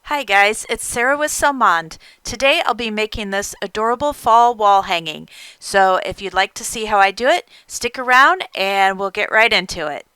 Hi guys, it's Sarah with Selmond. Today I'll be making this adorable fall wall hanging. So if you'd like to see how I do it, stick around and we'll get right into it.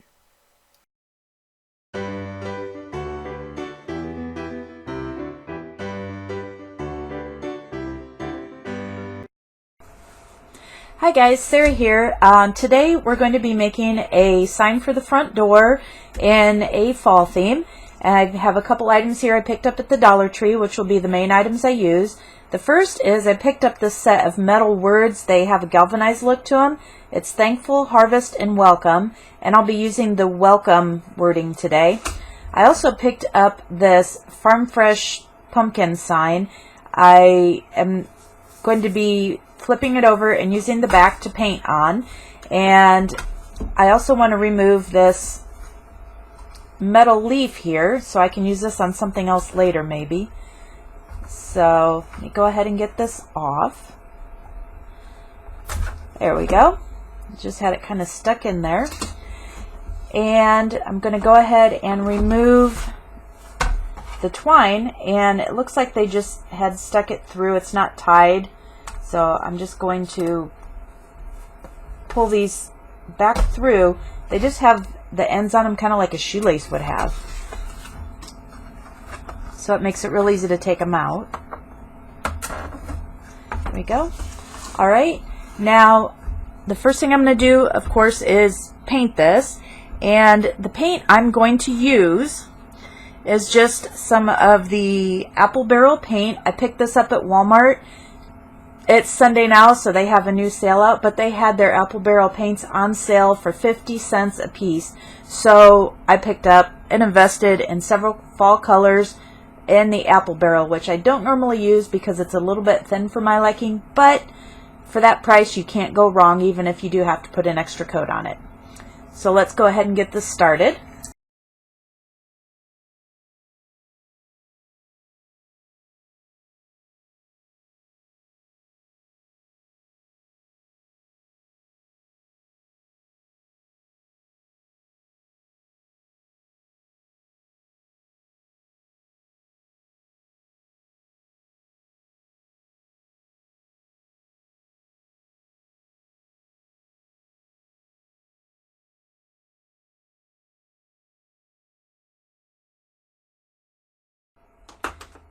Hi guys, Sarah here. Today we're going to be making a sign for the front door in a fall theme. And I have a couple items here I picked up at the Dollar Tree, which will be the main items I use. The first is I picked up this set of metal words. They have a galvanized look to them. It's thankful, harvest, and welcome. And I'll be using the welcome wording today. I also picked up this Farm Fresh pumpkin sign. I am going to be flipping it over and using the back to paint on. And I also want to remove this metal leaf here so I can use this on something else later maybe. So let me go ahead and get this off. There we go. Just had it kind of stuck in there. And I'm going to go ahead and remove the twine, and it looks like they just had stuck it through. It's not tied. So I'm just going to pull these back through. They just have the ends on them kind of like a shoelace would have. So it makes it real easy to take them out. There we go. Alright, now the first thing I'm going to do, of course, is paint this. And the paint I'm going to use is just some of the apple barrel paint. I picked this up at Walmart. It's Sunday now, so they have a new sale out, but they had their apple barrel paints on sale for 50 cents a piece. So I picked up and invested in several fall colors in the apple barrel, which I don't normally use because it's a little bit thin for my liking, but for that price you can't go wrong even if you do have to put an extra coat on it. So let's go ahead and get this started.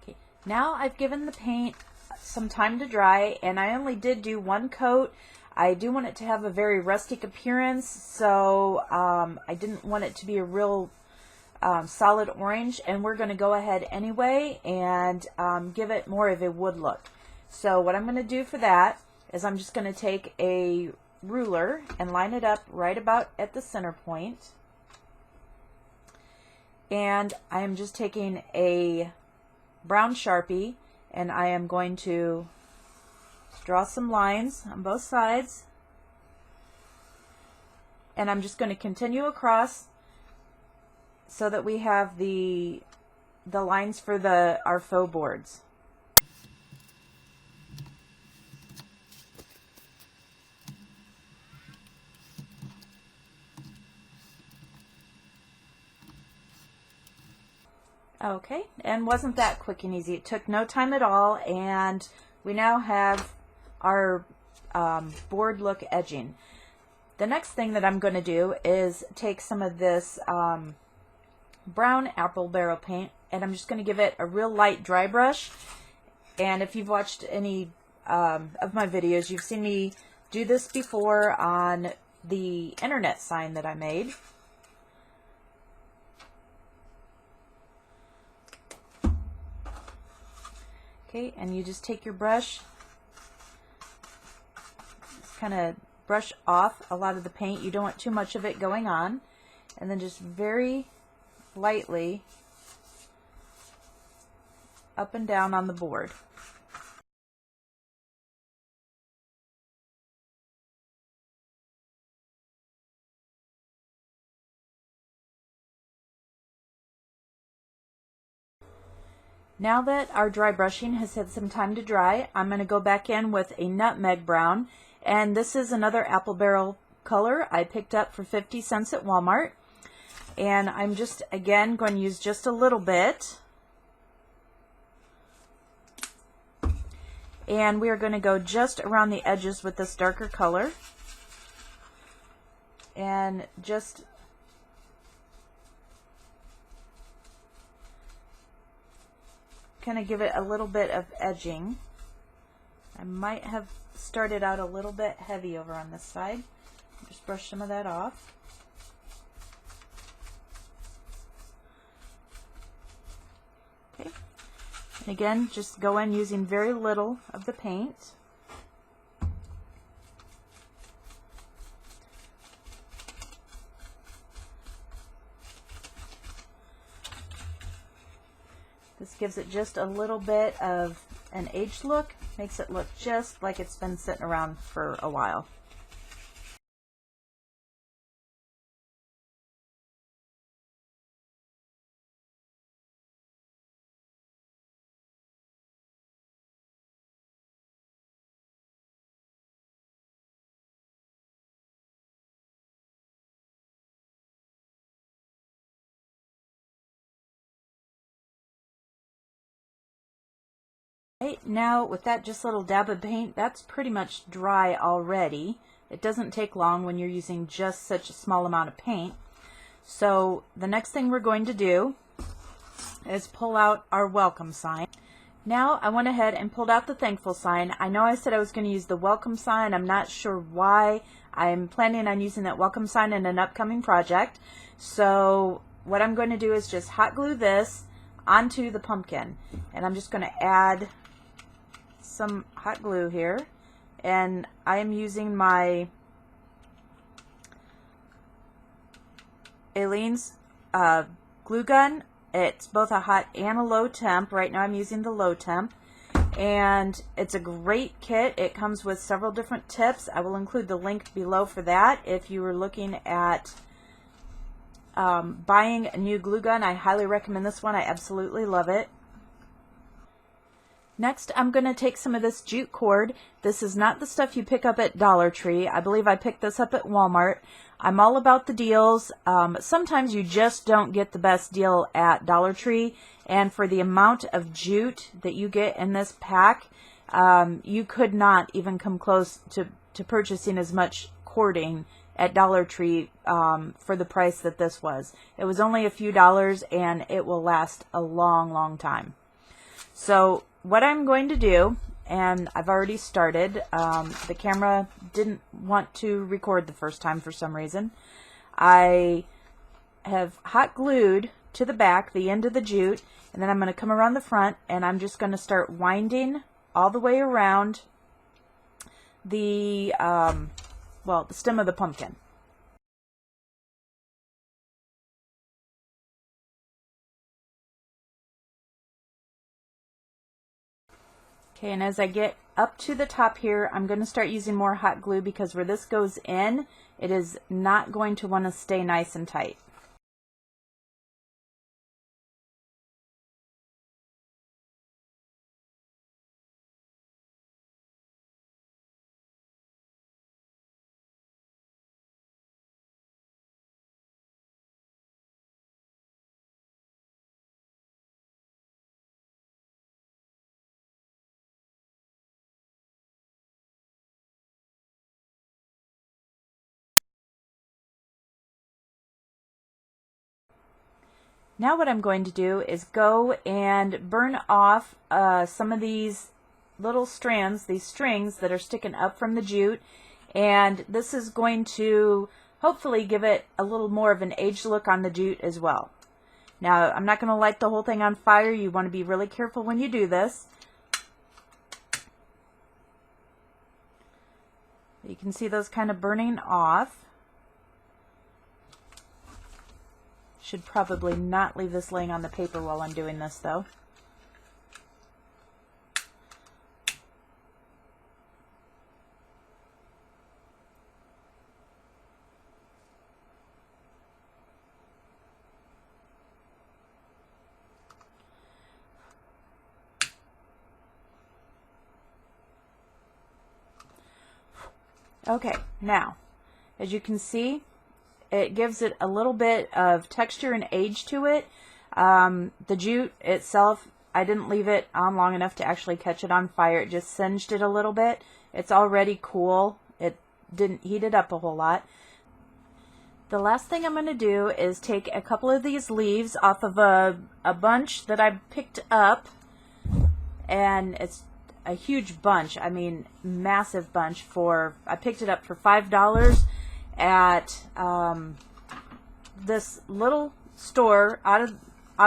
Okay. Now I've given the paint some time to dry, and I only did do one coat. I do want it to have a very rustic appearance, so I didn't want it to be a real solid orange, and we're going to go ahead anyway and give it more of a wood look. So what I'm going to do for that is I'm just going to take a ruler and line it up right about at the center point, and I am just taking a brown Sharpie and I am going to draw some lines on both sides, and I'm just going to continue across so that we have the lines for our faux boards. Okay, and wasn't that quick and easy? It took no time at all, and we now have our board look edging. The next thing that I'm going to do is take some of this brown apple barrel paint, and I'm just going to give it a real light dry brush. And if you've watched any of my videos, you've seen me do this before on the internet sign that I made. Okay, and you just take your brush, just kind of brush off a lot of the paint. You don't want too much of it going on, and then just very lightly up and down on the board. Now that our dry brushing has had some time to dry, I'm going to go back in with a nutmeg brown, and this is another apple barrel color I picked up for 50 cents at Walmart. And I'm just, again, going to use just a little bit and we are going to go just around the edges with this darker color and just kind of give it a little bit of edging. I might have started out a little bit heavy over on this side. Just brush some of that off. Okay. And again, just go in using very little of the paint. This gives it just a little bit of an aged look, makes it look just like it's been sitting around for a while. Right, now with that just little dab of paint, that's pretty much dry already. It doesn't take long when you're using just such a small amount of paint. So the next thing we're going to do is pull out our welcome sign. Now I went ahead and pulled out the thankful sign. I know I said I was going to use the welcome sign. I'm not sure why. I'm planning on using that welcome sign in an upcoming project. So what I'm going to do is just hot glue this onto the pumpkin. And I'm just going to add some hot glue here, and I am using my Aleene's glue gun. It's both a hot and a low temp. Right now I'm using the low temp, and it's a great kit. It comes with several different tips. I will include the link below for that. If you were looking at buying a new glue gun, I highly recommend this one. I absolutely love it. Next, I'm going to take some of this jute cord. This is not the stuff you pick up at Dollar Tree. I believe I picked this up at Walmart. I'm all about the deals. Sometimes you just don't get the best deal at Dollar Tree, and for the amount of jute that you get in this pack, you could not even come close to purchasing as much cording at Dollar Tree for the price that this was. It was only a few dollars, and it will last a long, long time. So what I'm going to do, and I've already started, the camera didn't want to record the first time for some reason. I have hot glued to the back the end of the jute, and then I'm going to come around the front, and I'm just going to start winding all the way around the the stem of the pumpkin. Okay, and as I get up to the top here, I'm going to start using more hot glue, because where this goes in, it is not going to want to stay nice and tight. Now what I'm going to do is go and burn off some of these little strands, these strings that are sticking up from the jute, and this is going to hopefully give it a little more of an aged look on the jute as well. Now I'm not going to light the whole thing on fire. You want to be really careful when you do this. You can see those kind of burning off. Should probably not leave this laying on the paper while I'm doing this, though. Okay, now, as you can see, it gives it a little bit of texture and age to it. The jute itself I didn't leave it on long enough to actually catch it on fire. It just singed it a little bit. It's already cool. It didn't heat it up a whole lot. The last thing I'm going to do is take a couple of these leaves off of a bunch that I picked up, and it's a huge bunch. I mean, massive bunch. I picked it up for $5 at this little store out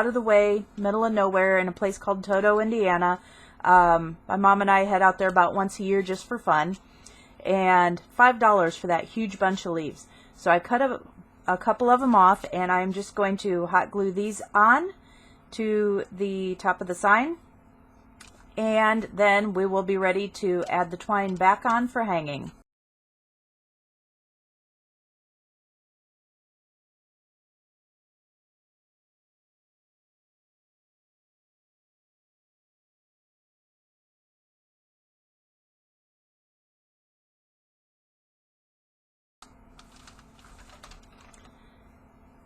of the way, middle of nowhere, in a place called Toto, Indiana. My mom and I head out there about once a year just for fun, and $5 for that huge bunch of leaves. So I cut a couple of them off, and I'm just going to hot glue these on to the top of the sign, and then we will be ready to add the twine back on for hanging.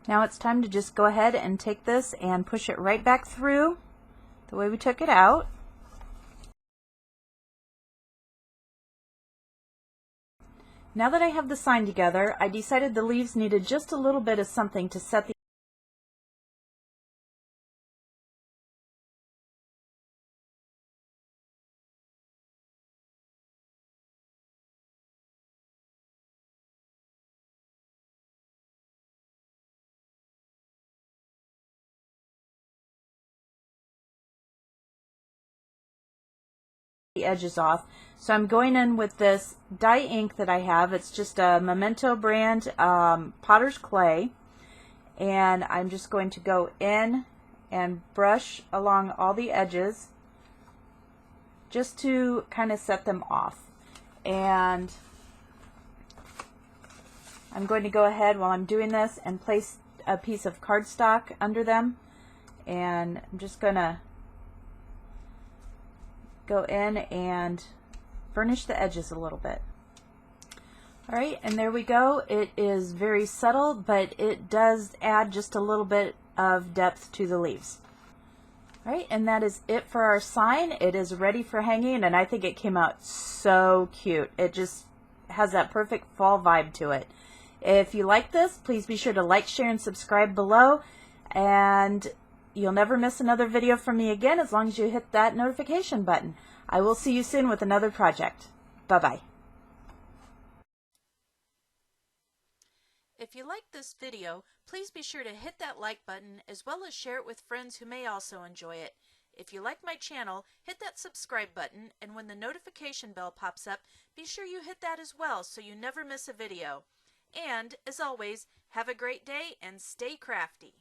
Now it's time to just go ahead and take this and push it right back through the way we took it out. Now that I have the sign together, I decided the leaves needed just a little bit of something to set the edges off. So I'm going in with this dye ink that I have. It's just a Memento brand Potter's Clay, and I'm just going to go in and brush along all the edges just to kind of set them off. And I'm going to go ahead while I'm doing this and place a piece of cardstock under them, and I'm just gonna go in and burnish the edges a little bit. Alright, and there we go. It is very subtle, but it does add just a little bit of depth to the leaves. Alright, and that is it for our sign. It is ready for hanging, and I think it came out so cute. It just has that perfect fall vibe to it. If you like this, please be sure to like, share, and subscribe below, and you'll never miss another video from me again as long as you hit that notification button. I will see you soon with another project. Bye-bye. If you liked this video, please be sure to hit that like button as well as share it with friends who may also enjoy it. If you like my channel, hit that subscribe button, and when the notification bell pops up, be sure you hit that as well so you never miss a video. And, as always, have a great day and stay crafty.